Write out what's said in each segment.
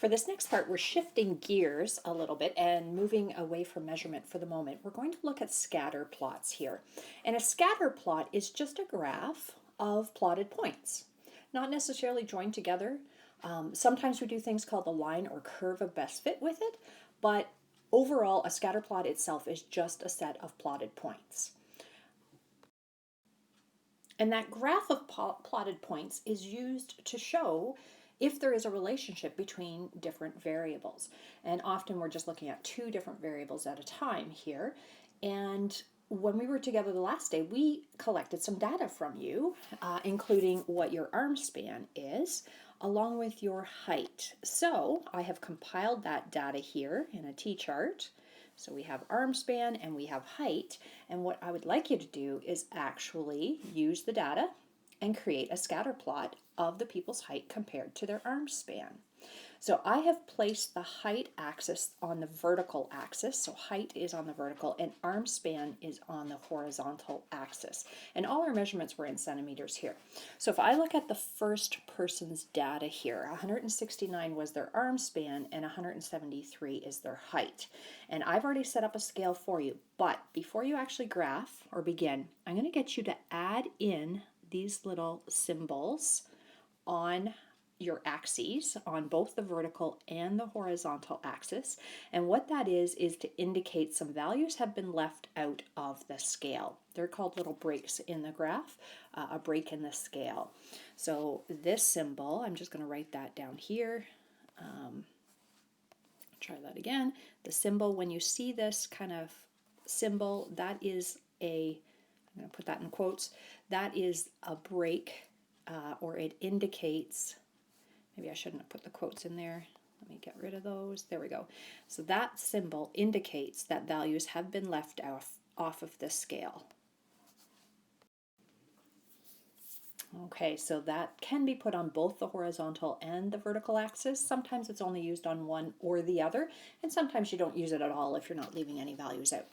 For this next part, we're shifting gears a little bit and moving away from measurement for the moment. We're going to look at scatter plots here. And a scatter plot is just a graph of plotted points, not necessarily joined together. Sometimes we do things called the line or curve of best fit with it, but overall, a scatter plot itself is just a set of plotted points. And that graph of plotted points is used to show if there is a relationship between different variables. And often we're just looking at two different variables at a time here. And when we were together the last day, we collected some data from you, including what your arm span is, along with your height. So I have compiled that data here in a T-chart. So we have arm span and we have height. And what I would like you to do is actually use the data and create a scatter plot of the people's height compared to their arm span. So I have placed the height axis on the vertical axis. So height is on the vertical and arm span is on the horizontal axis. And all our measurements were in centimeters here. So if I look at the first person's data here, 169 was their arm span and 173 is their height. And I've already set up a scale for you. But before you actually graph or begin, I'm going to get you to add in these little symbols on your axes, on both the vertical and the horizontal axis. And what that is to indicate some values have been left out of the scale. They're called little breaks in the graph, a break in the scale. So this symbol, I'm just going to write that down here. Try that again. The symbol, when you see this kind of symbol, that is I'm going to put that in quotes, that is a break, or it indicates, maybe I shouldn't have put the quotes in there. Let me get rid of those. There we go. So that symbol indicates that values have been left off of the scale. Okay, so that can be put on both the horizontal and the vertical axis. Sometimes it's only used on one or the other, and sometimes you don't use it at all if you're not leaving any values out.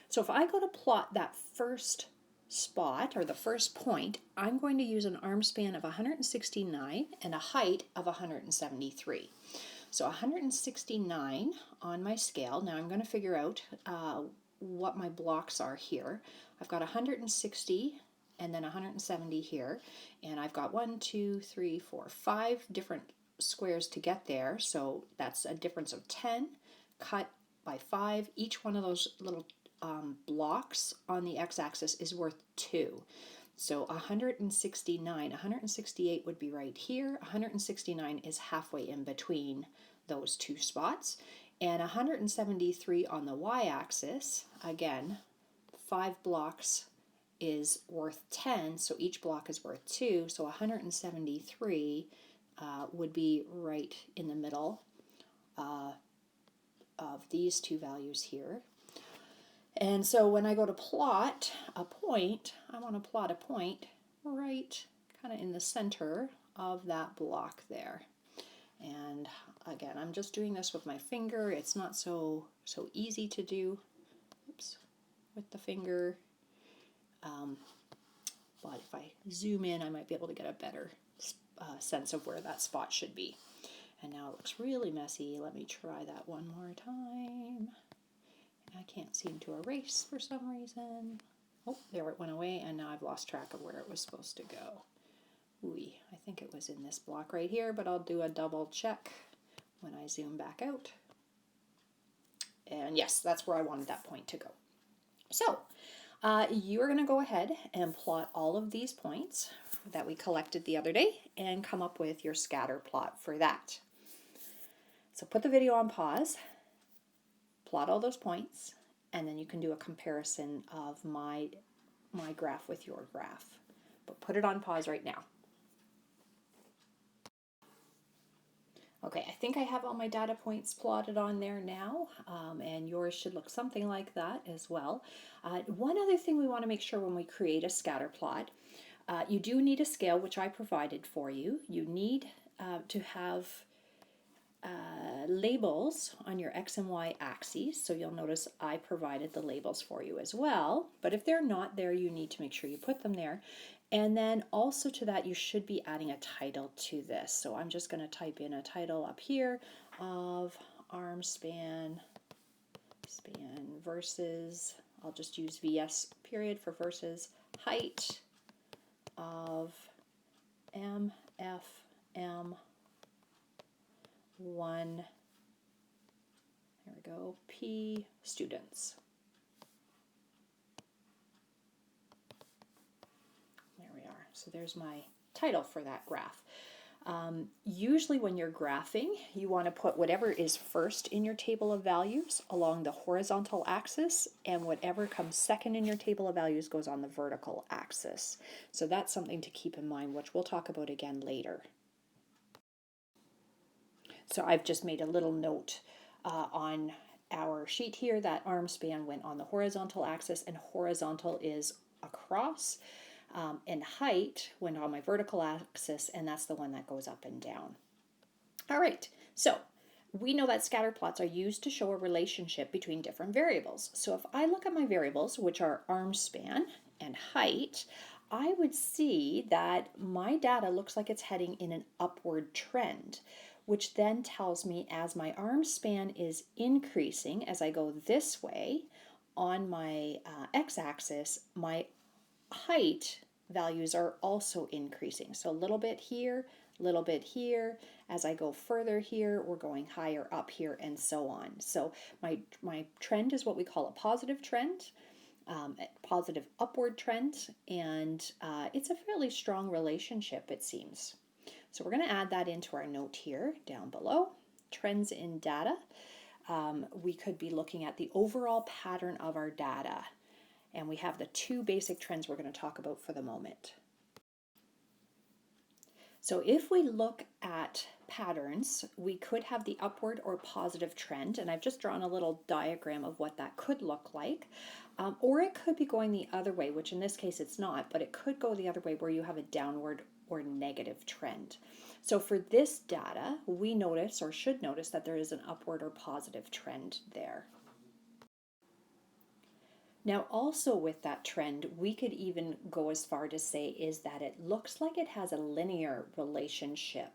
So if I go to plot that first spot or the first point, I'm going to use an arm span of 169 and a height of 173. So 169 on my scale. Now I'm going to figure out what my blocks are here. I've got 160 and then 170 here, and I've got 5 different squares to get there. So that's a difference of 10 cut by 5. Each one of those little blocks on the x-axis is worth 2. So 168 would be right here. 169 is halfway in between those two spots. And 173 on the y-axis, again, 5 blocks is worth 10, so each block is worth 2. So 173 would be right in the middle of these two values here. And so when I go to plot a point, I want to plot a point right kind of in the center of that block there. And again, I'm just doing this with my finger. It's not so easy to do, with the finger. But if I zoom in, I might be able to get a better sense of where that spot should be. And now it looks really messy. Let me try that one more time. I can't seem to erase for some reason. Oh, there it went away, and now I've lost track of where it was supposed to go. Ooh, I think it was in this block right here, but I'll do a double check when I zoom back out. And yes, that's where I wanted that point to go. So you are going to go ahead and plot all of these points that we collected the other day and come up with your scatter plot for that. So put the video on pause, plot all those points, and then you can do a comparison of my graph with your graph. But put it on pause right now. Okay, I think I have all my data points plotted on there now, and yours should look something like that as well. One other thing we want to make sure when we create a scatter plot, you do need a scale, which I provided for you. You need to have labels on your X and Y axes, so you'll notice I provided the labels for you as well, but if they're not there, you need to make sure you put them there. And then also to that, you should be adding a title to this. So I'm just going to type in a title up here of arm span versus, I'll just use VS period for versus height of MFM1, there we go, P students. There we are. So there's my title for that graph. Usually when you're graphing, you want to put whatever is first in your table of values along the horizontal axis, and whatever comes second in your table of values goes on the vertical axis. So that's something to keep in mind, which we'll talk about again later. So I've just made a little note on our sheet here that arm span went on the horizontal axis, and horizontal is across. And height went on my vertical axis, and that's the one that goes up and down. All right, so we know that scatter plots are used to show a relationship between different variables. So if I look at my variables, which are arm span and height, I would see that my data looks like it's heading in an upward trend, which then tells me as my arm span is increasing, as I go this way on my x-axis, my height values are also increasing. So a little bit here, a little bit here. As I go further here, we're going higher up here, and so on. So my trend is what we call a positive trend, a positive upward trend, and it's a fairly strong relationship, it seems. So we're going to add that into our note here down below. Trends in data. We could be looking at the overall pattern of our data. And we have the two basic trends we're going to talk about for the moment. So if we look at patterns, we could have the upward or positive trend, and I've just drawn a little diagram of what that could look like. Or it could be going the other way, which in this case it's not, but it could go the other way where you have a downward or negative trend. So for this data, we notice or should notice that there is an upward or positive trend there. Now also with that trend, we could even go as far to say is that it looks like it has a linear relationship.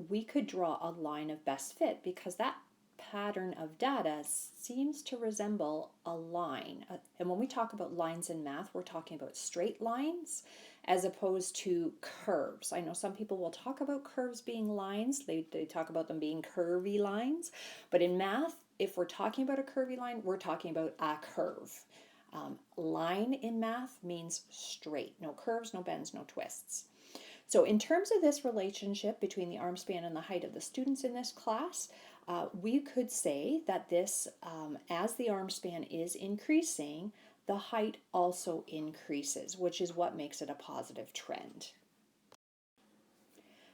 We could draw a line of best fit because that pattern of data seems to resemble a line. And when we talk about lines in math, we're talking about straight lines as opposed to curves. I know some people will talk about curves being lines. They talk about them being curvy lines. But in math, if we're talking about a curvy line, we're talking about a curve. Line in math means straight. No curves, no bends, no twists. So in terms of this relationship between the arm span and the height of the students in this class, we could say that this, as the arm span is increasing, the height also increases, which is what makes it a positive trend.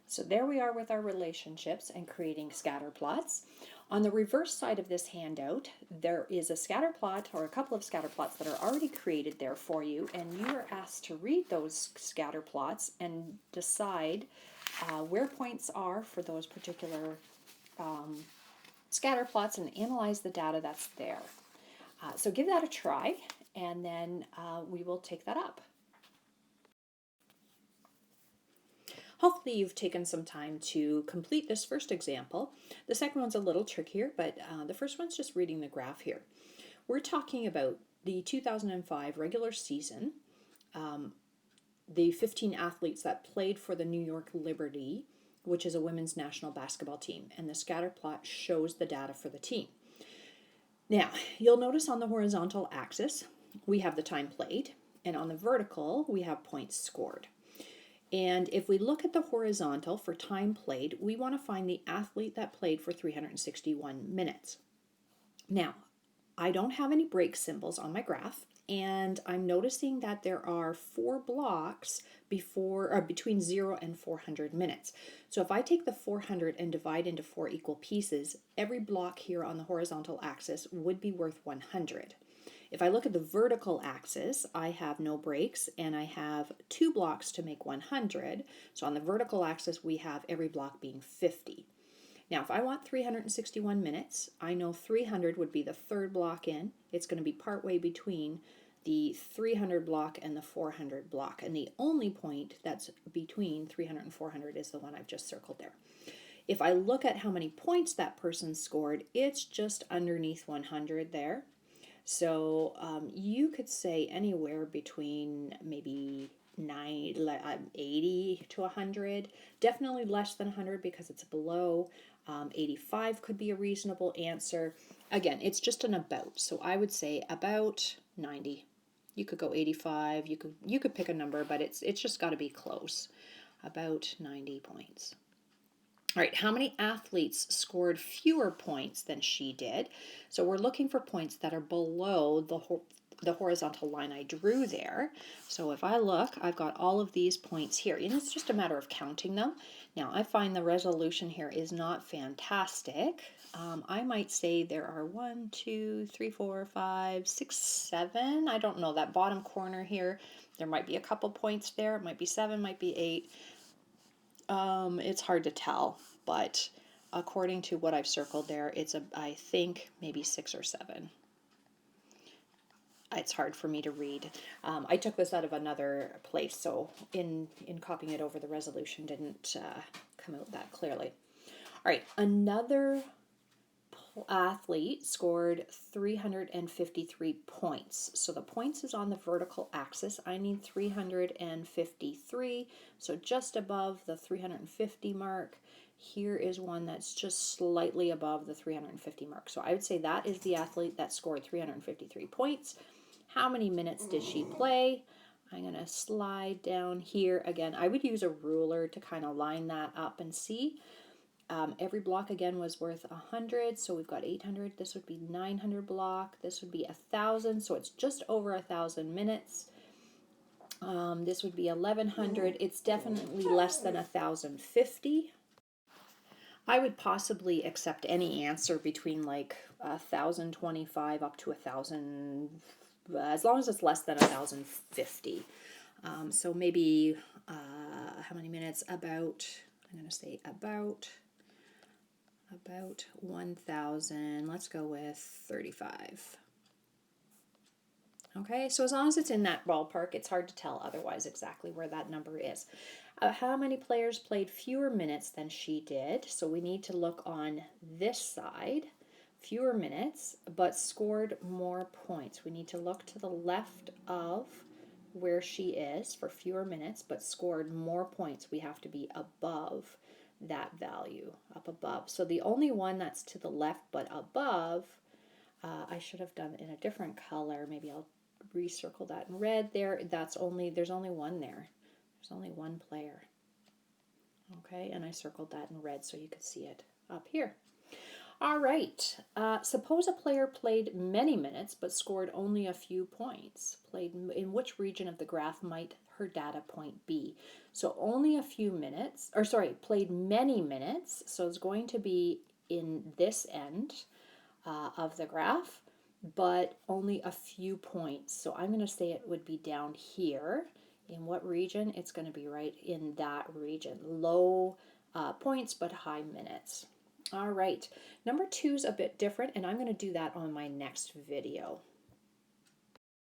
So there we are with our relationships and creating scatter plots. On the reverse side of this handout, there is a scatter plot or a couple of scatter plots that are already created there for you, and you are asked to read those scatter plots and decide where points are for those particular scatter plots and analyze the data that's there. So give that a try, and then we will take that up. Hopefully you've taken some time to complete this first example. The second one's a little trickier, but the first one's just reading the graph here. We're talking about the 2005 regular season, the 15 athletes that played for the New York Liberty, which is a women's national basketball team, and the scatter plot shows the data for the team. Now, you'll notice on the horizontal axis, we have the time played, and on the vertical, we have points scored. And if we look at the horizontal for time played, we want to find the athlete that played for 361 minutes. Now, I don't have any break symbols on my graph, and I'm noticing that there are 4 blocks between 0 and 400 minutes. So if I take the 400 and divide into 4 equal pieces, every block here on the horizontal axis would be worth 100. If I look at the vertical axis, I have no breaks and I have 2 blocks to make 100. So on the vertical axis, we have every block being 50. Now, if I want 361 minutes, I know 300 would be the 3rd block in. It's going to be partway between the 300 block and the 400 block. And the only point that's between 300 and 400 is the one I've just circled there. If I look at how many points that person scored, it's just underneath 100 there. So you could say anywhere between maybe 80 to 100, definitely less than 100 because it's below. 85 could be a reasonable answer. Again, it's just an about. So I would say about 90. You could go 85. You could pick a number, but it's just got to be close. About 90 points. All right, how many athletes scored fewer points than she did? So we're looking for points that are below the horizontal line I drew there. So if I look, I've got all of these points here, and it's just a matter of counting them. Now, I find the resolution here is not fantastic. I might say there are 1, 2, 3, 4, 5, 6, 7. I don't know, that bottom corner here, there might be a couple points there. It might be 7, might be 8. It's hard to tell, but according to what I've circled there, I think maybe 6 or 7. It's hard for me to read. I took this out of another place, so in copying it over, the resolution didn't come out that clearly. All right, another athlete scored 353 points. So the points is on the vertical axis. I need 353, so just above the 350 mark. Here is one that's just slightly above the 350 mark. So I would say that is the athlete that scored 353 points. How many minutes did she play? I'm going to slide down here. Again, I would use a ruler to kind of line that up and see. Every block again was worth 100, so we've got 800. This would be 900 block. This would be 1,000, so it's just over 1,000 minutes. This would be 1,100. It's definitely less than 1,050. I would possibly accept any answer between like 1,025 up to 1,000, as long as it's less than 1,050. So maybe how many minutes? About, I'm going to say about 1,000. Let's go with 35. Okay, so as long as it's in that ballpark, it's hard to tell otherwise exactly where that number is. How many players played fewer minutes than she did? So we need to look on this side. Fewer minutes, but scored more points. We need to look to the left of where she is for fewer minutes, but scored more points. We have to be above that value, up above. So the only one that's to the left but above, I should have done in a different color. Maybe I'll recircle that in red there. There's only one there. There's only one player. Okay, and I circled that in red so you could see it up here. All right, suppose a player played many minutes but scored only a few points. In which region of the graph might her data point be? So only a few minutes, played many minutes, so it's going to be in this end of the graph, but only a few points. So I'm going to say it would be down here. In what region? It's going to be right in that region. Low points, but high minutes. All right, number 2 is a bit different, and I'm going to do that on my next video.